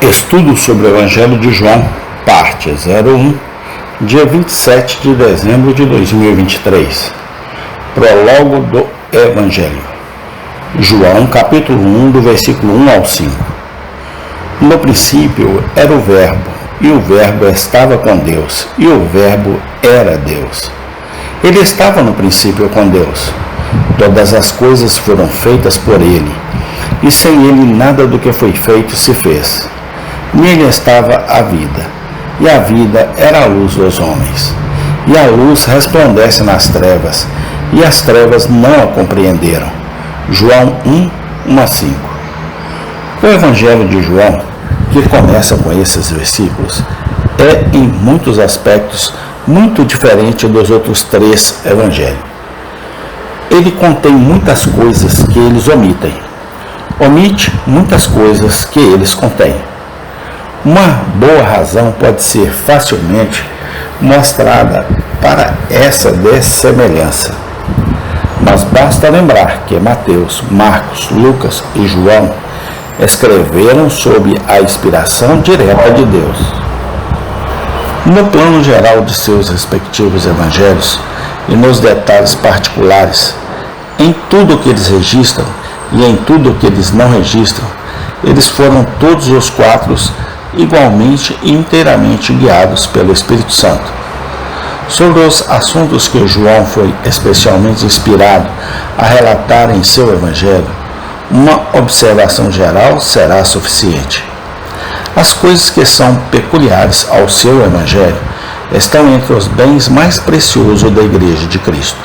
Estudo sobre o Evangelho de João, parte 01, dia 27 de dezembro de 2023. Prólogo do Evangelho. João, capítulo 1, do versículo 1 ao 5. No princípio era o Verbo, e o Verbo estava com Deus, e o Verbo era Deus. Ele estava no princípio com Deus. Todas as coisas foram feitas por ele, e sem ele nada do que foi feito se fez. Nele estava a vida, e a vida era a luz dos homens. E a luz resplandece nas trevas, e as trevas não a compreenderam. João 1, 1 a 5. O Evangelho de João, que começa com esses versículos, é em muitos aspectos muito diferente dos outros três evangelhos. Ele contém muitas coisas que eles omitem. Omite muitas coisas que eles contêm. Uma boa razão pode ser facilmente mostrada para essa dessemelhança. Mas basta lembrar que Mateus, Marcos, Lucas e João escreveram sob a inspiração direta de Deus. No plano geral de seus respectivos evangelhos e nos detalhes particulares, em tudo o que eles registram e em tudo o que eles não registram, eles foram todos os quatro igualmente e inteiramente guiados pelo Espírito Santo. Sobre os assuntos que João foi especialmente inspirado a relatar em seu evangelho, uma observação geral será suficiente. As coisas que são peculiares ao seu evangelho estão entre os bens mais preciosos da Igreja de Cristo.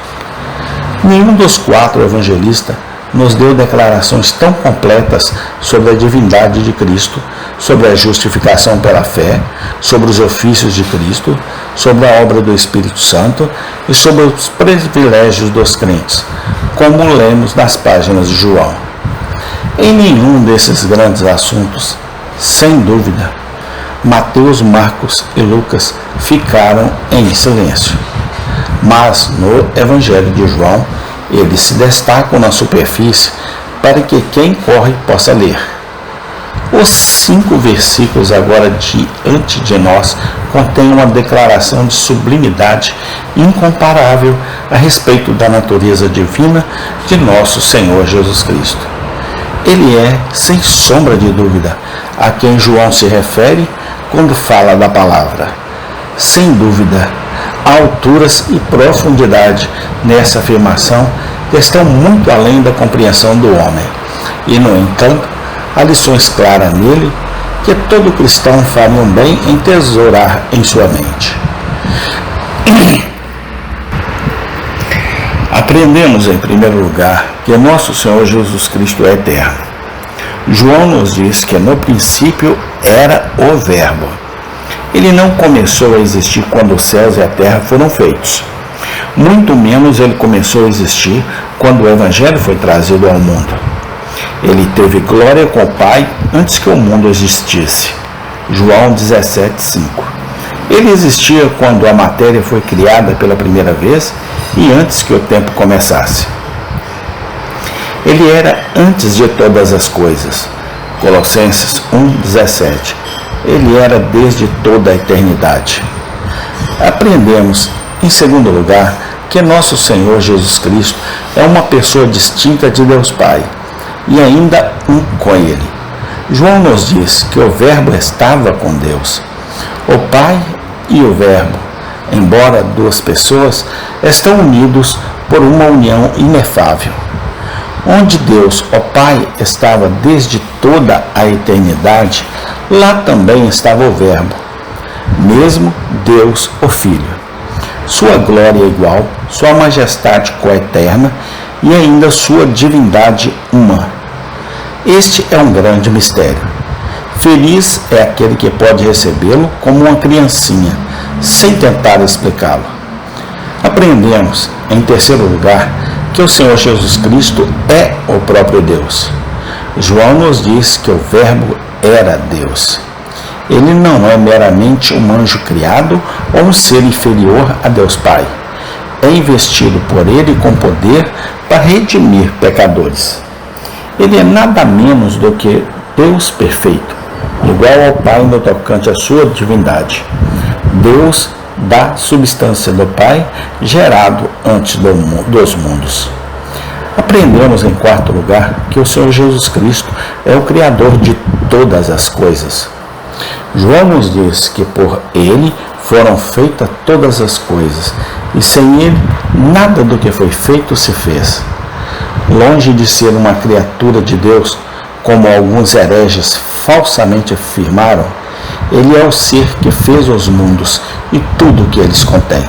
Nenhum dos quatro evangelistas nos deu declarações tão completas sobre a divindade de Cristo, sobre a justificação pela fé, sobre os ofícios de Cristo, sobre a obra do Espírito Santo e sobre os privilégios dos crentes, como lemos nas páginas de João. Em nenhum desses grandes assuntos, sem dúvida, Mateus, Marcos e Lucas ficaram em silêncio. Mas no Evangelho de João, eles se destacam na superfície para que quem corre possa ler. Os 5 versículos agora diante de nós contêm uma declaração de sublimidade incomparável a respeito da natureza divina de nosso Senhor Jesus Cristo. Ele é, sem sombra de dúvida, a quem João se refere quando fala da palavra. Sem dúvida, há alturas e profundidade nessa afirmação que estão muito além da compreensão do homem. E, no entanto, há lições claras nele que todo cristão faria bem em tesourar em sua mente. Aprendemos, em primeiro lugar, que nosso Senhor Jesus Cristo é eterno. João nos diz que no princípio era o Verbo. Ele não começou a existir quando os céus e a terra foram feitos. Muito menos ele começou a existir quando o Evangelho foi trazido ao mundo. Ele teve glória com o Pai antes que o mundo existisse. João 17:5. Ele existia quando a matéria foi criada pela primeira vez e antes que o tempo começasse. Ele era antes de todas as coisas. Colossenses 1:17. Ele era desde toda a eternidade. Aprendemos, em segundo lugar, que nosso Senhor Jesus Cristo é uma pessoa distinta de Deus Pai e ainda um com Ele. João nos diz que o Verbo estava com Deus. O Pai e o Verbo, embora duas pessoas, estão unidos por uma união inefável. Onde Deus, o Pai, estava desde toda a eternidade, lá também estava o Verbo, mesmo Deus, o Filho. Sua glória é igual, sua majestade coeterna e ainda sua divindade uma. Este é um grande mistério. Feliz é aquele que pode recebê-lo como uma criancinha, sem tentar explicá-lo. Aprendemos, em terceiro lugar, que o Senhor Jesus Cristo é o próprio Deus. João nos diz que o Verbo era Deus. Ele não é meramente um anjo criado ou um ser inferior a Deus Pai. É investido por ele com poder para redimir pecadores. Ele é nada menos do que Deus perfeito, o igual ao Pai no tocante à sua divindade. Deus da substância do Pai, gerado antes dos mundos. Aprendemos, em quarto lugar, que o Senhor Jesus Cristo é o Criador de todas as coisas. João nos diz que por Ele foram feitas todas as coisas, e sem Ele nada do que foi feito se fez. Longe de ser uma criatura de Deus, como alguns hereges falsamente afirmaram, Ele é o ser que fez os mundos e tudo o que eles contêm.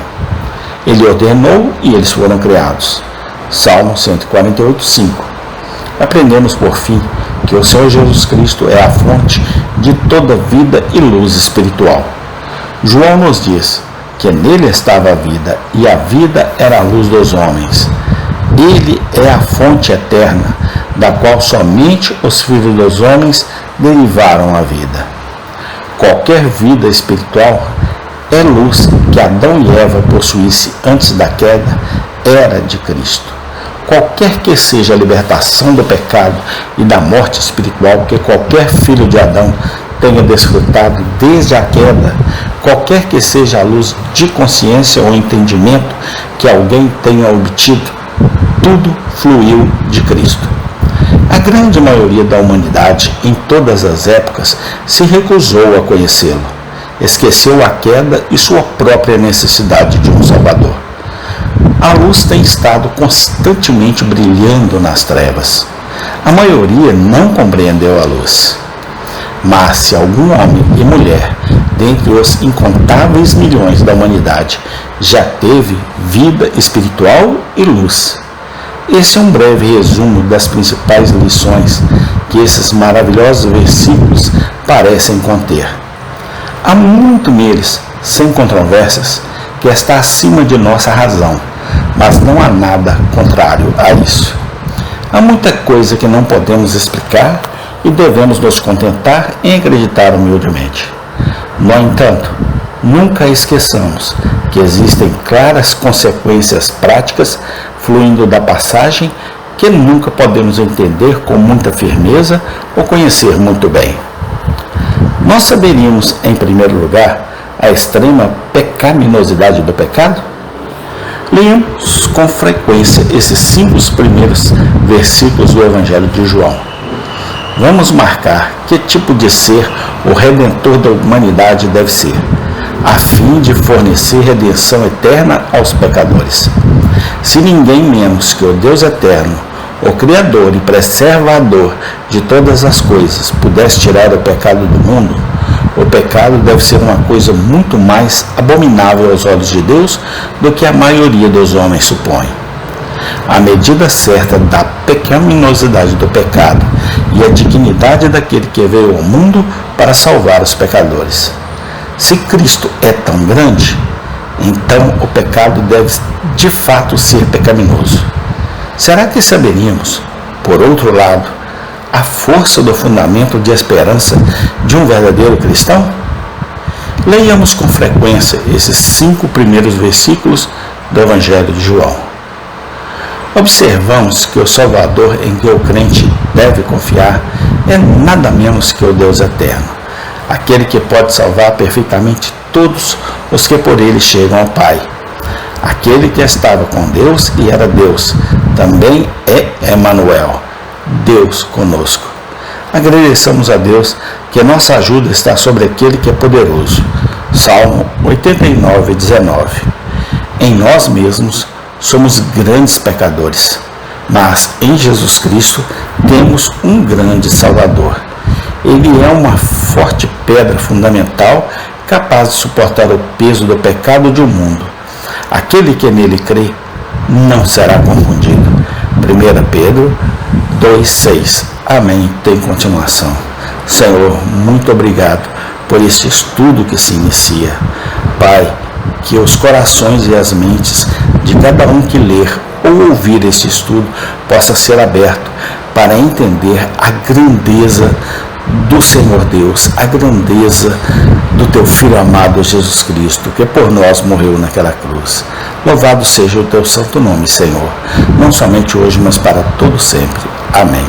Ele ordenou e eles foram criados. Salmo 148, 5. Aprendemos, por fim, que o Senhor Jesus Cristo é a fonte de toda vida e luz espiritual. João nos diz que nele estava a vida, e a vida era a luz dos homens. Ele é a fonte eterna, da qual somente os filhos dos homens derivaram a vida. Qualquer vida espiritual é luz que Adão e Eva possuíssem antes da queda, era de Cristo. Qualquer que seja a libertação do pecado e da morte espiritual que qualquer filho de Adão tenha desfrutado desde a queda, qualquer que seja a luz de consciência ou entendimento que alguém tenha obtido, tudo fluiu de Cristo. A grande maioria da humanidade, em todas as épocas, se recusou a conhecê-lo. Esqueceu a queda e sua própria necessidade de um Salvador. A luz tem estado constantemente brilhando nas trevas. A maioria não compreendeu a luz. Mas se algum homem e mulher, dentre os incontáveis milhões da humanidade, já teve vida espiritual e luz, esse é um breve resumo das principais lições que esses maravilhosos versículos parecem conter. Há muito neles, sem controvérsias, que está acima de nossa razão, mas não há nada contrário a isso. Há muita coisa que não podemos explicar e devemos nos contentar em acreditar humildemente. No entanto, nunca esqueçamos que existem claras consequências práticas fluindo da passagem que nunca podemos entender com muita firmeza ou conhecer muito bem. Nós saberíamos, em primeiro lugar, a extrema pecaminosidade do pecado? Leamos com frequência esses 5 primeiros versículos do Evangelho de João. Vamos marcar que tipo de ser o Redentor da humanidade deve ser, a fim de fornecer redenção eterna aos pecadores. Se ninguém menos que o Deus eterno, o Criador e preservador de todas as coisas, pudesse tirar o pecado do mundo, o pecado deve ser uma coisa muito mais abominável aos olhos de Deus do que a maioria dos homens supõe. A medida certa da pecaminosidade do pecado e a dignidade daquele que veio ao mundo para salvar os pecadores. Se Cristo é tão grande, então o pecado deve de fato ser pecaminoso. Será que saberíamos, por outro lado, a força do fundamento de esperança de um verdadeiro cristão? Leiamos com frequência esses 5 primeiros versículos do Evangelho de João. Observamos que o Salvador em que o crente deve confiar é nada menos que o Deus eterno, aquele que pode salvar perfeitamente todos os que por ele chegam ao Pai. Aquele que estava com Deus e era Deus, também é Emanuel, Deus conosco. Agradeçamos a Deus que a nossa ajuda está sobre aquele que é poderoso. Salmo 89, 19. Em nós mesmos somos grandes pecadores, mas em Jesus Cristo temos um grande Salvador. Ele é uma forte pedra fundamental capaz de suportar o peso do pecado de um mundo. Aquele que nele crê não será confundido. 1 Pedro 2,6. Amém. Tem continuação. Senhor, muito obrigado por este estudo que se inicia. Pai, que os corações e as mentes de cada um que ler ou ouvir este estudo possa ser aberto para entender a grandeza do Senhor Deus, a grandeza do teu Filho amado Jesus Cristo, que por nós morreu naquela cruz. Louvado seja o teu santo nome, Senhor, não somente hoje, mas para todo sempre. Amém.